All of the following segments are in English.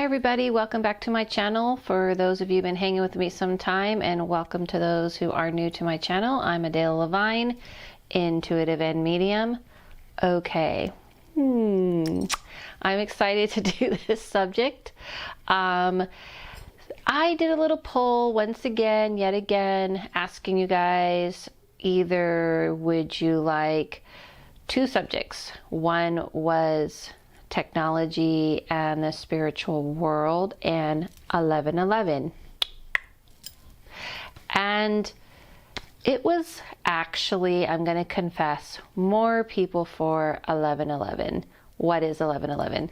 Hi everybody, welcome back to my channel. For those of you who've been hanging with me some time, and welcome to those who are new to my channel. I'm Adele Levine, intuitive and medium. Okay, I'm excited to do this subject. I did a little poll once again, yet again, asking you guys either would you like two subjects. One was technology and the spiritual world and 1111. And it was actually, I'm going to confess, more people for 1111. What is 1111?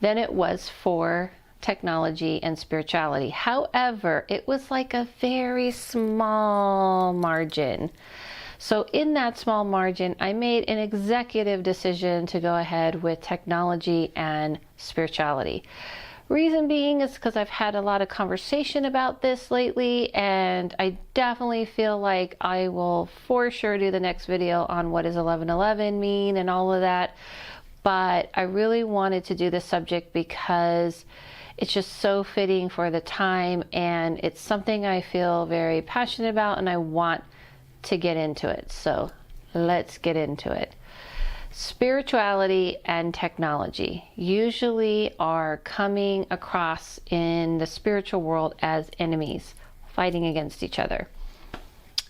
Than it was for technology and spirituality. However, it was like a very small margin. So in that small margin, I made an executive decision to go ahead with technology and spirituality. Reason being is because I've had a lot of conversation about this lately, and I definitely feel like I will for sure do the next video on what does 1111 mean and all of that. But I really wanted to do this subject because it's just so fitting for the time, and it's something I feel very passionate about, and I want to get into it. So let's get into it. Spirituality and technology usually are coming across in the spiritual world as enemies, fighting against each other.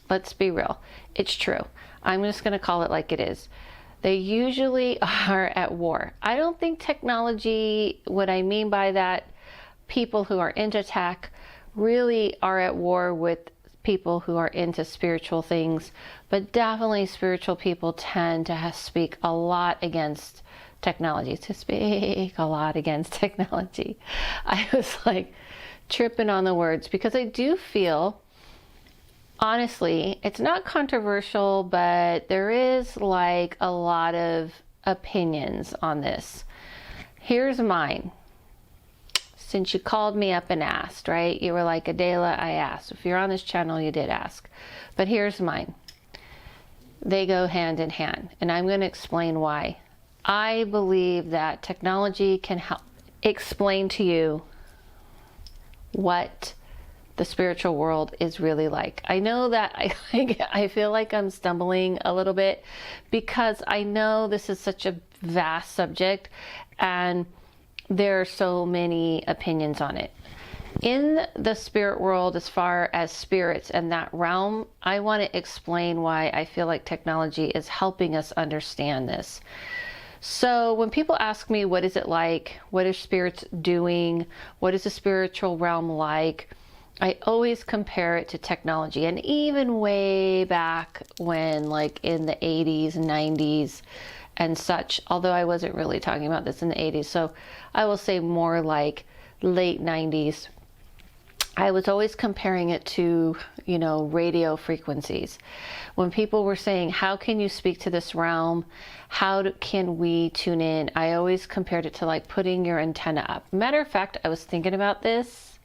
Let's be real. It's true. I'm just going to call it like it is. They usually are at war. I don't think technology, what I mean by that, people who are into tech really are at war with people who are into spiritual things, but definitely spiritual people tend to speak a lot against technology, I was like tripping on the words because I do feel, honestly, it's not controversial, but there is like a lot of opinions on this. Here's mine. Since you called me up and asked, right? You were like, Adela, I asked. If you're on this channel, you did ask. But here's mine. They go hand in hand, and I'm going to explain why. I believe that technology can help explain to you what the spiritual world is really like. I know that I feel like I'm stumbling a little bit because I know this is such a vast subject, and there are so many opinions on it. In the spirit world, as far as spirits and that realm, I want to explain why I feel like technology is helping us understand this. So when people ask me, what is it like? What are spirits doing? What is the spiritual realm like? I always compare it to technology. And even way back when, like in the 80s and 90s, and such, although I wasn't really talking about this in the 80s, so I will say more like late 90s. I was always comparing it to, radio frequencies. When people were saying, how can you speak to this realm? Can we tune in? I always compared it to like putting your antenna up. Matter of fact, I was thinking about this,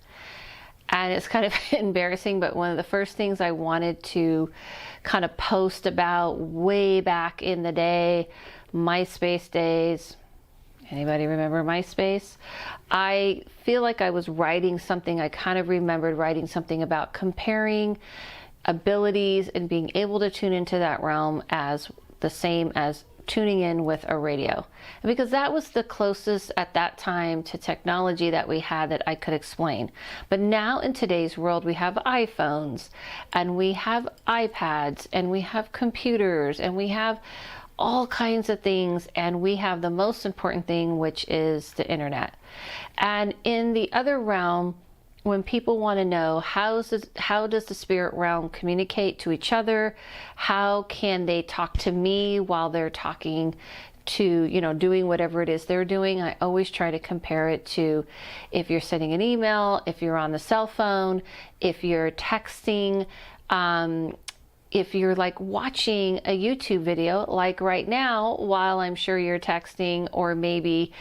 and it's kind of embarrassing, but one of the first things I wanted to kind of post about way back in the day, MySpace days. Anybody remember MySpace? I feel like I was writing something, I kind of remembered writing something about comparing abilities and being able to tune into that realm as the same as tuning in with a radio. And because that was the closest at that time to technology that we had that I could explain. But now in today's world, we have iPhones, and we have iPads, and we have computers, and we have all kinds of things, and we have the most important thing, which is the internet. And in the other realm, when people want to know how does the spirit realm communicate to each other, how can they talk to me while they're talking to, doing whatever it is they're doing, I always try to compare it to if you're sending an email, if you're on the cell phone, if you're texting, if you're like watching a YouTube video, like right now, while I'm sure you're texting or maybe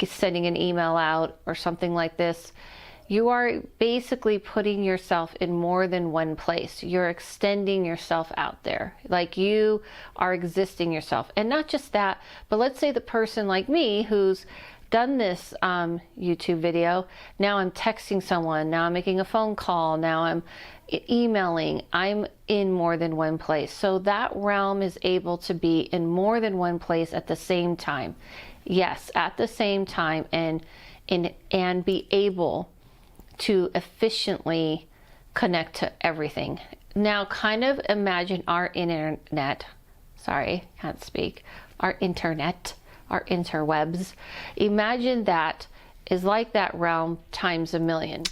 sending an email out or something like this, you are basically putting yourself in more than one place. You're extending yourself out there. Like you are existing yourself. And not just that, but let's say the person like me who's done this YouTube video. Now I'm texting someone. Now I'm making a phone call. Now I'm emailing. I'm in more than one place. So that realm is able to be in more than one place at the same time. Yes, at the same time, and be able to efficiently connect to everything. Now kind of imagine our internet. Sorry, can't speak. Our internet, our interwebs. Imagine that is like that realm times a million.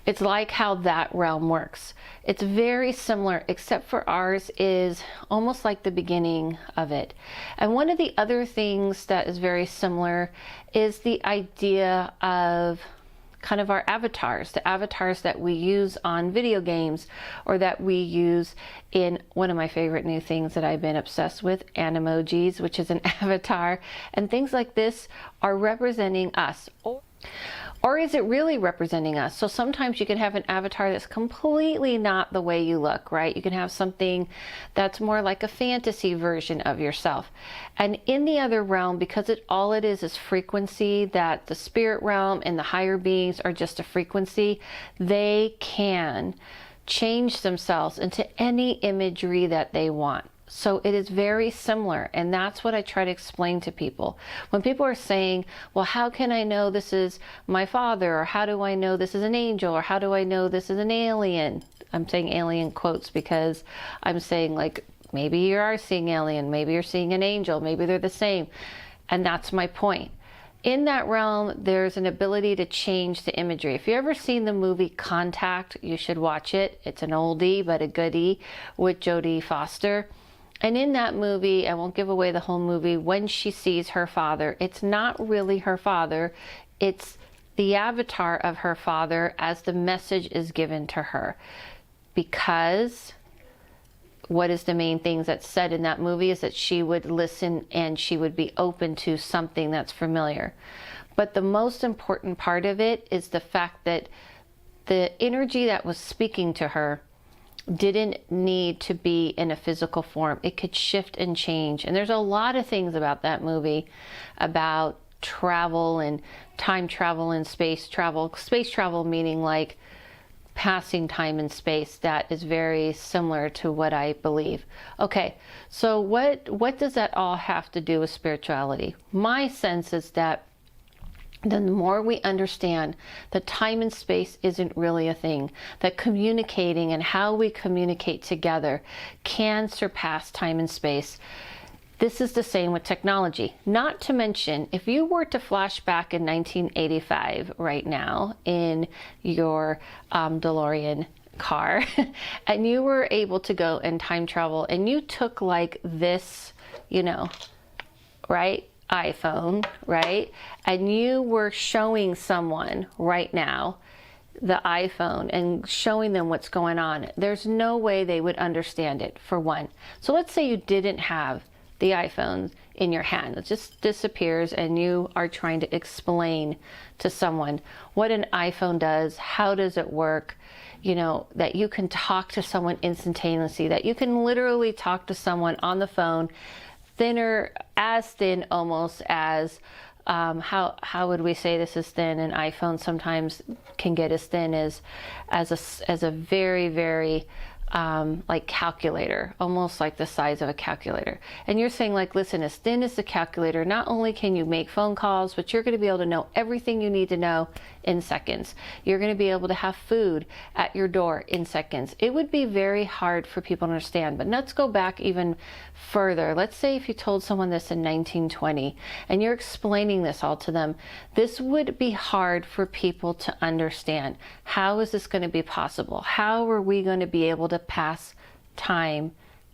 It's like how that realm works. It's very similar, except for ours is almost like the beginning of it. And one of the other things that is very similar is the idea of kind of our avatars, the avatars that we use on video games, or that we use in one of my favorite new things that I've been obsessed with, Animojis, which is an avatar, and things like this are representing us. Or is it really representing us? So sometimes you can have an avatar that's completely not the way you look, right? You can have something that's more like a fantasy version of yourself. And in the other realm, because all it is frequency, that the spirit realm and the higher beings are just a frequency, they can change themselves into any imagery that they want. So it is very similar, and that's what I try to explain to people. When people are saying, well, how can I know this is my father, or how do I know this is an angel, or how do I know this is an alien? I'm saying alien quotes because I'm saying, like, maybe you are seeing alien, maybe you're seeing an angel, maybe they're the same. And that's my point. In that realm, there's an ability to change the imagery. If you've ever seen the movie Contact, you should watch it. It's an oldie, but a goodie, with Jodie Foster. And in that movie, I won't give away the whole movie, when she sees her father, it's not really her father, it's the avatar of her father as the message is given to her. Because what is the main things that's said in that movie is that she would listen and she would be open to something that's familiar. But the most important part of it is the fact that the energy that was speaking to her didn't need to be in a physical form. It could shift and change. And there's a lot of things about that movie, about travel and time travel and space travel. Space travel meaning like passing time and space, that is very similar to what I believe. Okay, so what does that all have to do with spirituality? My sense is that the more we understand that time and space isn't really a thing, that communicating and how we communicate together can surpass time and space. This is the same with technology. Not to mention, if you were to flash back in 1985 right now in your DeLorean car and you were able to go and time travel and you took like this, right? iPhone, right? And you were showing someone right now the iPhone and showing them what's going on. There's no way they would understand it, for one. So let's say you didn't have the iPhone in your hand. It just disappears and you are trying to explain to someone what an iPhone does, how does it work, that you can talk to someone instantaneously, that you can literally talk to someone on the phone, as thin almost as, how would we say this is thin? An iPhone sometimes can get as thin as a very, very like calculator, almost like the size of a calculator. And you're saying, like, listen, as thin as the calculator, not only can you make phone calls, but you're going to be able to know everything you need to know in seconds. You're going to be able to have food at your door in seconds. It would be very hard for people to understand. But let's go back even further. Let's say if you told someone this in 1920 and you're explaining this all to them, this would be hard for people to understand. How is this going to be possible? How are we going to be able to pass time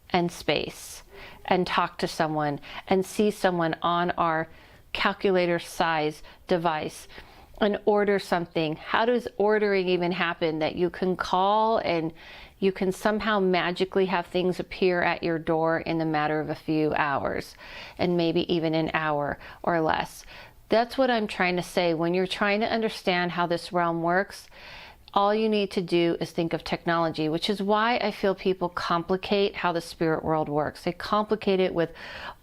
and space and talk to someone and see someone on our calculator size device and order something? How does ordering even happen, that you can call and you can somehow magically have things appear at your door in the matter of a few hours, and maybe even an hour or less? That's what I'm trying to say. When you're trying to understand how this realm works, all you need to do is think of technology, which is why I feel people complicate how the spirit world works. They complicate it with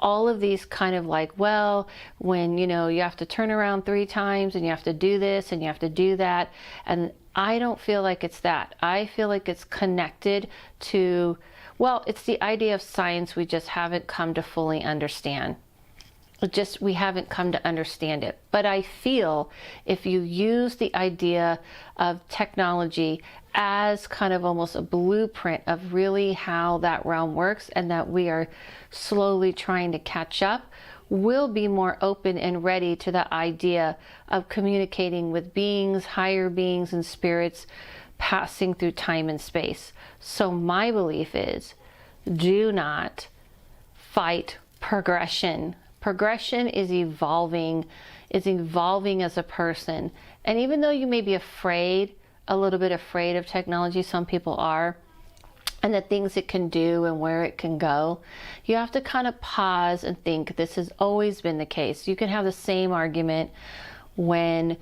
all of these kind of like, well, when, you know, you have to turn around 3 times and you have to do this and you have to do that. And I don't feel like it's that. I feel like it's connected to, well, it's the idea of science we just haven't come to fully understand. We haven't come to understand it. But I feel if you use the idea of technology as kind of almost a blueprint of really how that realm works, and that we are slowly trying to catch up, we'll be more open and ready to the idea of communicating with beings, higher beings and spirits passing through time and space. So my belief is, do not fight progression. Progression is evolving as a person. And even though you may be afraid, a little bit afraid of technology, some people are, and the things it can do and where it can go, you have to kind of pause and think this has always been the case. You can have the same argument when,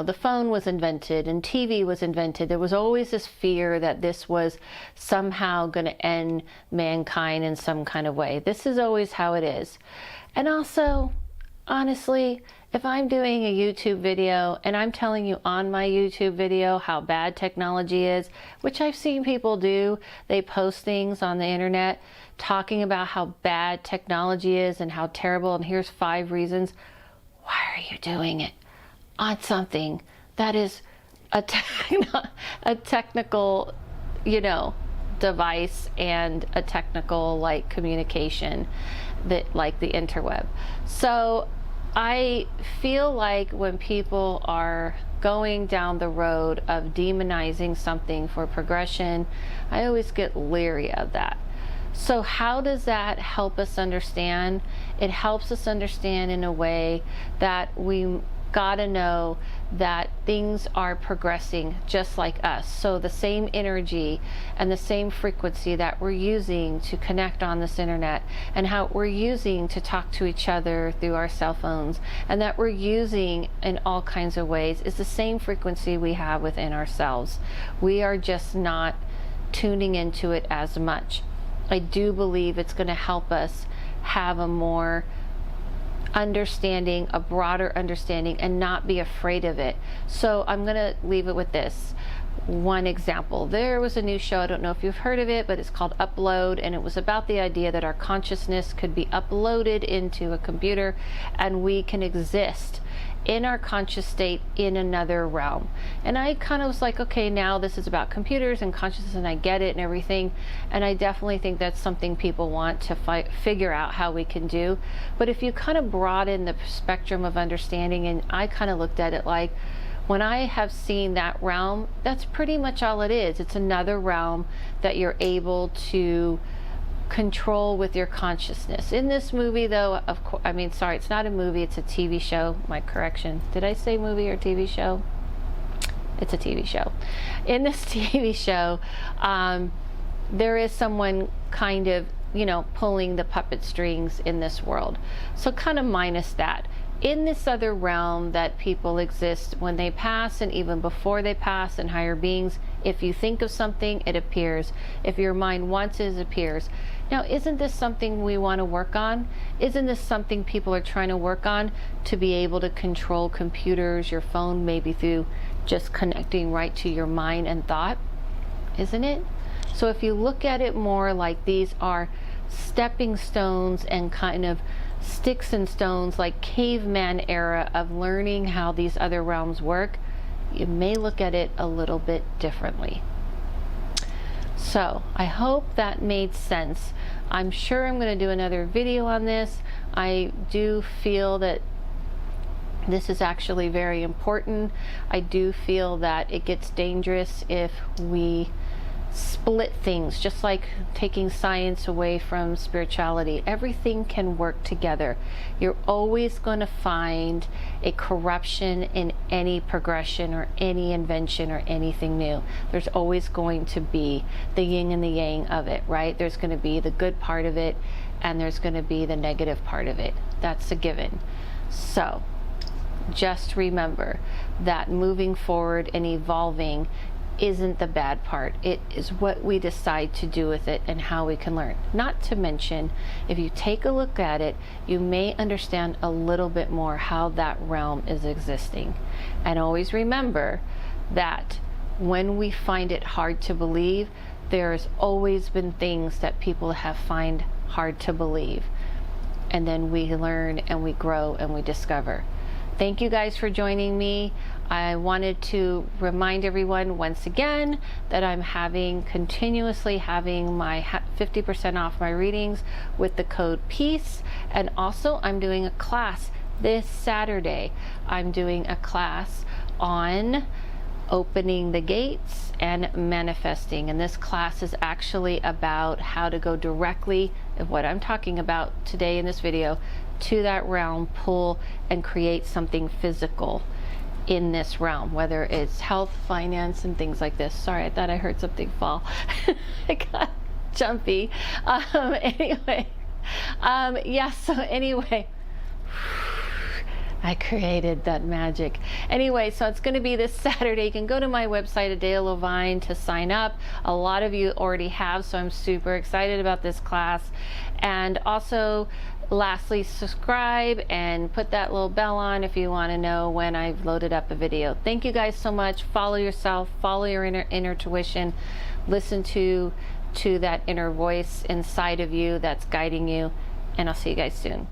the phone was invented and TV was invented. There was always this fear that this was somehow going to end mankind in some kind of way. This is always how it is. And also, honestly, if I'm doing a YouTube video and I'm telling you on my YouTube video how bad technology is, which I've seen people do, they post things on the internet talking about how bad technology is and how terrible, and here's 5 reasons. Why are you doing it on something that is a technical, device and a technical like communication that like the interweb? So I feel like when people are going down the road of demonizing something for progression, I always get leery of that. So how does that help us understand? It helps us understand in a way that we gotta know that things are progressing just like us. So the same energy and the same frequency that we're using to connect on this internet, and how we're using to talk to each other through our cell phones, and that we're using in all kinds of ways, is the same frequency we have within ourselves. We are just not tuning into it as much. I do believe it's going to help us have a more understanding, a broader understanding, and not be afraid of it. So I'm going to leave it with this one example. There was a new show, I don't know if you've heard of it, but it's called Upload, and it was about the idea that our consciousness could be uploaded into a computer and we can exist in our conscious state in another realm. And I kind of was like, okay, now this is about computers and consciousness, and I get it and everything, and I definitely think that's something people want to figure out how we can do. But if you kind of broaden the spectrum of understanding, and I kind of looked at it like, when I have seen that realm, that's pretty much all it is. It's another realm that you're able to control with your consciousness. In this movie, though, of course, sorry, it's not a movie, it's a TV show. My correction. Did I say movie or TV show? It's a TV show. In this TV show, there is someone kind of, pulling the puppet strings in this world. So kind of minus that. In this other realm that people exist when they pass, and even before they pass, and higher beings, if you think of something, it appears. If your mind wants it, it appears. Now, isn't this something we want to work on? Isn't this something people are trying to work on, to be able to control computers, your phone, maybe through just connecting right to your mind and thought? Isn't it? So if you look at it more like these are stepping stones and kind of sticks and stones, like caveman era of learning how these other realms work, you may look at it a little bit differently. So I hope that made sense. I'm sure I'm going to do another video on this. I do feel that this is actually very important. I do feel that it gets dangerous if we split things, just like taking science away from spirituality. Everything can work together. You're always going to find a corruption in any progression or any invention or anything new. There's always going to be the yin and the yang of it, right? There's going to be the good part of it, and there's going to be the negative part of it. That's a given. So just remember that moving forward and evolving isn't the bad part. It is what we decide to do with it and how we can learn. Not to mention, if you take a look at it, you may understand a little bit more how that realm is existing. And always remember that when we find it hard to believe, there's always been things that people have find hard to believe. And then we learn and we grow and we discover. Thank you guys for joining me. I wanted to remind everyone once again that I'm continuously having my 50% off my readings with the code PEACE. And also I'm doing a class this Saturday. I'm doing a class on opening the gates and manifesting. And this class is actually about how to go directly, what I'm talking about today in this video, to that realm, pull and create something physical in this realm, whether it's health, finance, and things like this. Sorry, I thought I heard something fall. I got jumpy. Anyway, I created that magic. Anyway, so it's going to be this Saturday. You can go to my website, Adele Levine, to sign up. A lot of you already have, so I'm super excited about this class. And also, lastly, subscribe and put that little bell on if you want to know when I've loaded up a video. Thank you guys so much. Follow yourself, follow your inner intuition, listen to that inner voice inside of you that's guiding you, and I'll see you guys soon.